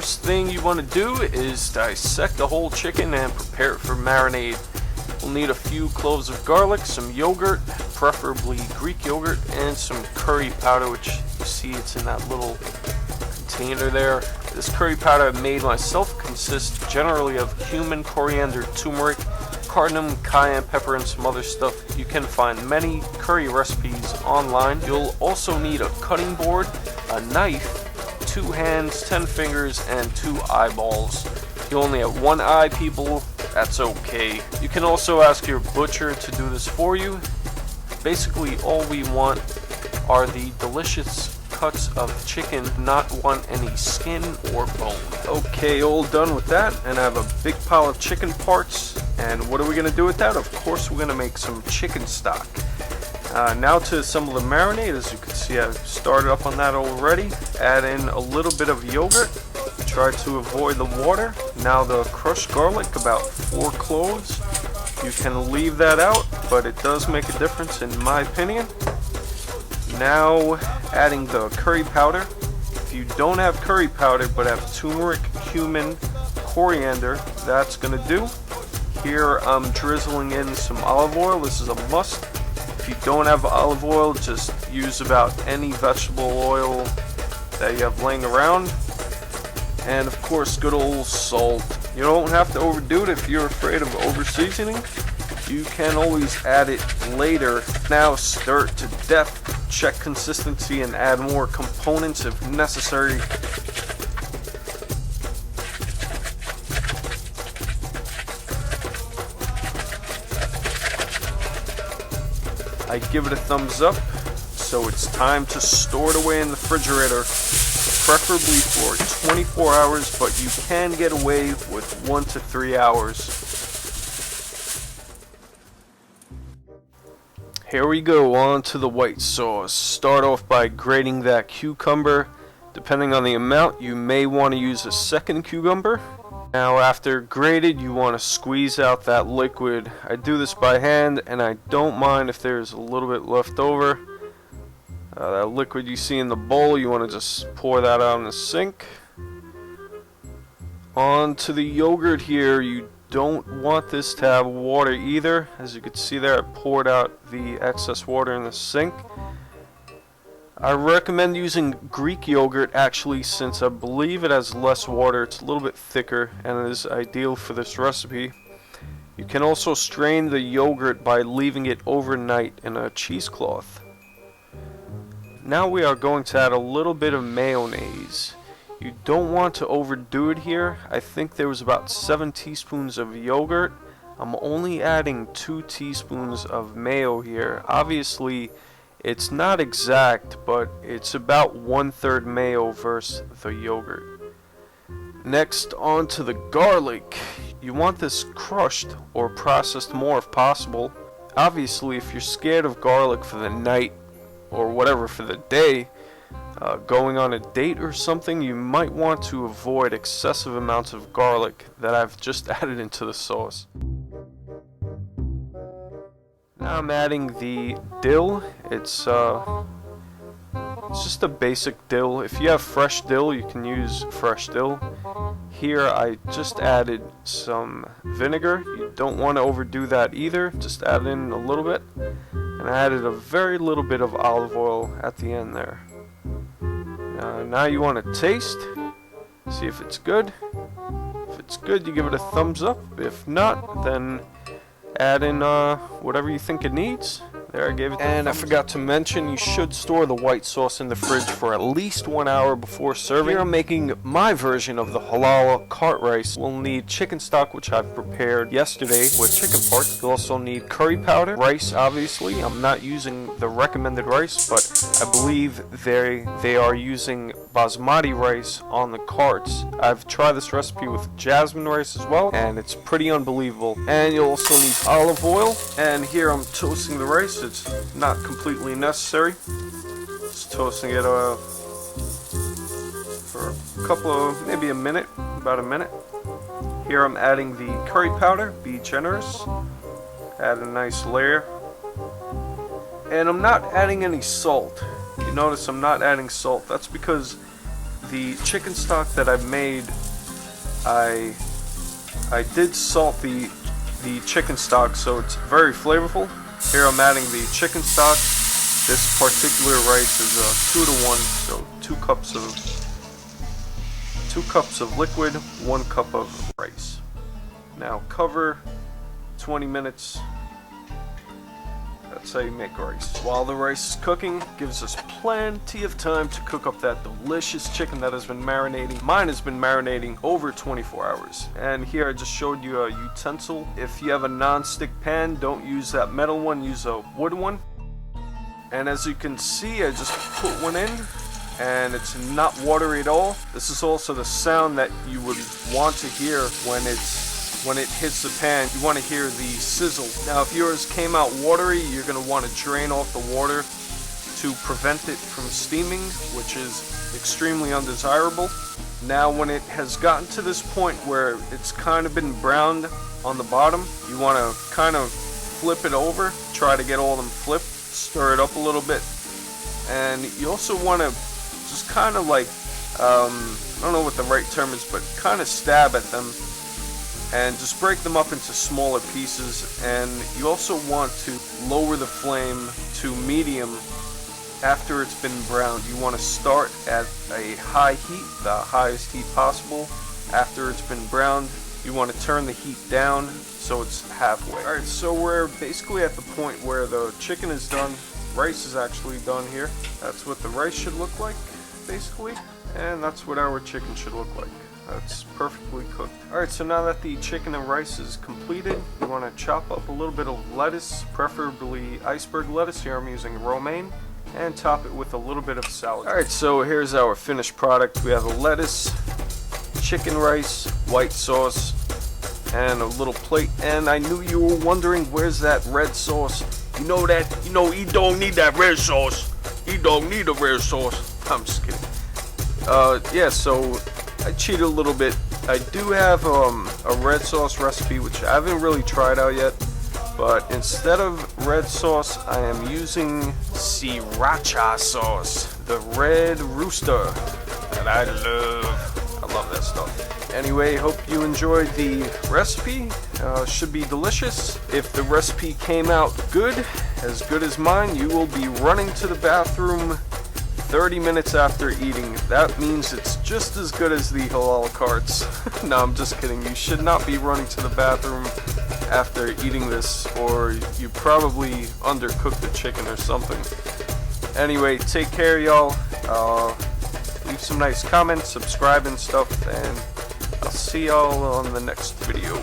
first thing you want to do is dissect the whole chicken and prepare it for marinade. We'll need a few cloves of garlic, some yogurt, preferably Greek yogurt, and some curry powder, which you see it's in that little container there. This curry powder I made myself consists generally of cumin, coriander, turmeric, cardamom, cayenne pepper, and some other stuff. You can find many curry recipes online. You'll also need a cutting board, a knife, 2 hands, 10 fingers, and 2 eyeballs. You only have 1 eye, people. That's okay. You can also ask your butcher to do this for you. Basically, all we want are the delicious cuts of chicken, not want any skin or bone. Okay, all done with that, and I have a big pile of chicken parts. And what are we going to do with that? Of course, we're going to make some chicken stock. Now to assemble the marinade. As you can see, I've started up on that already. Add in a little bit of yogurt. Try to avoid the water. Now the crushed garlic, about 4 cloves. You can leave that out, but it does make a difference in my opinion. Now adding the curry powder. If you don't have curry powder but have turmeric, cumin, coriander, that's going to do. Here I'm drizzling in some olive oil. This is a must. If you don't have olive oil, just use about any vegetable oil that you have laying around. And of course, good old salt. You don't have to overdo it if you're afraid of over seasoning. You can always add it later. Now stir it to death. Check consistency and add more components if necessary. I give it a thumbs up, so it's time to store it away in the refrigerator, preferably for 24 hours, but you can get away with 1 to 3 hours. Here we go, on to the white sauce. Start off by grating that cucumber. Depending on the amount, you may want to use a second cucumber. Now after grated, you want to squeeze out that liquid. I do this by hand, and I don't mind if there's a little bit left over. That liquid you see in the bowl, you want to just pour that out in the sink. On to the yogurt here. You don't want this to have water either. As you can see there, I poured out the excess water in the sink. I recommend using Greek yogurt actually, since I believe it has less water. It's a little bit thicker and it is ideal for this recipe. You can also strain the yogurt by leaving it overnight in a cheesecloth. Now we are going to add a little bit of mayonnaise. You don't want to overdo it here. I think there was about 7 teaspoons of yogurt. I'm only adding 2 teaspoons of mayo here. Obviously, it's not exact, but it's about 1/3 mayo versus the yogurt. Next, on to the garlic. You want this crushed or processed more if possible. Obviously, if you're scared of garlic for the night or whatever for the day, going on a date or something, you might want to avoid excessive amounts of garlic that I've just added into the sauce. Now I'm adding the dill. It's just a basic dill. If you have fresh dill, you can use fresh dill. Here I just added some vinegar. You don't want to overdo that either. Just add in a little bit. And I added a very little bit of olive oil at the end there. Now you want to taste. See if it's good. If it's good, you give it a thumbs up. If not, then add in whatever you think it needs. There, I gave it. And I forgot to mention, you should store the white sauce in the fridge for at least 1 hour before serving. Here I'm making my version of the halal cart rice. We'll need chicken stock, which I've prepared yesterday with chicken parts. You'll also need curry powder, rice obviously. I'm not using the recommended rice, but I believe they are using basmati rice on the carts. I've tried this recipe with jasmine rice as well, and it's pretty unbelievable. And you'll also need olive oil. And here I'm toasting the rice. It's not completely necessary. Just toasting it for a couple of, maybe a minute, about a minute. Here I'm adding the curry powder. Be generous. Add a nice layer. And I'm not adding any salt. You notice I'm not adding salt. That's because the chicken stock that I made, I did salt the chicken stock, so it's very flavorful. Here I'm adding the chicken stock. This particular rice is 2-to-1, so 2 cups of liquid, 1 cup of rice. Now cover 20 minutes. That's how you make rice. While the rice is cooking, gives us plenty of time to cook up that delicious chicken that has been marinating. Mine has been marinating over 24 hours. And here I just showed you a utensil. If you have a non-stick pan, don't use that metal one, use a wood one. And as you can see, I just put one in, and it's not watery at all. This is also the sound that you would want to hear when it hits the pan. You want to hear the sizzle. Now, if yours came out watery, you're going to want to drain off the water to prevent it from steaming, which is extremely undesirable. Now, when it has gotten to this point where it's kind of been browned on the bottom, you want to kind of flip it over, try to get all of them flipped. Stir it up a little bit, and you also want to just kind of like, I don't know what the right term is, but kind of stab at them and just break them up into smaller pieces. And you also want to lower the flame to medium after it's been browned. You want to start at a high heat, the highest heat possible. After it's been browned, you want to turn the heat down so it's halfway. Alright, so we're basically at the point where the chicken is done. Rice is actually done here. That's what the rice should look like, basically. And that's what our chicken should look like. That's perfectly cooked. Alright, so now that the chicken and rice is completed, you want to chop up a little bit of lettuce, preferably iceberg lettuce. Here I'm using romaine. And top it with a little bit of salad. Alright, so here's our finished product. We have a lettuce, chicken rice, white sauce, and a little plate. And I knew you were wondering, where's that red sauce? You know he don't need that red sauce. He don't need a red sauce. I'm just kidding. Yeah, so I cheated a little bit. I do have a red sauce recipe, which I haven't really tried out yet. But instead of red sauce, I am using Sriracha sauce, the red rooster that I love. I love that stuff. Anyway, hope you enjoyed the recipe. Should be delicious. If the recipe came out good as mine, you will be running to the bathroom 30 minutes after eating. That means it's just as good as the Halal carts. No, I'm just kidding. You should not be running to the bathroom after eating this, or you probably undercooked the chicken or something. Anyway, take care, y'all. Leave some nice comments, subscribe and stuff, and I'll see y'all on the next video.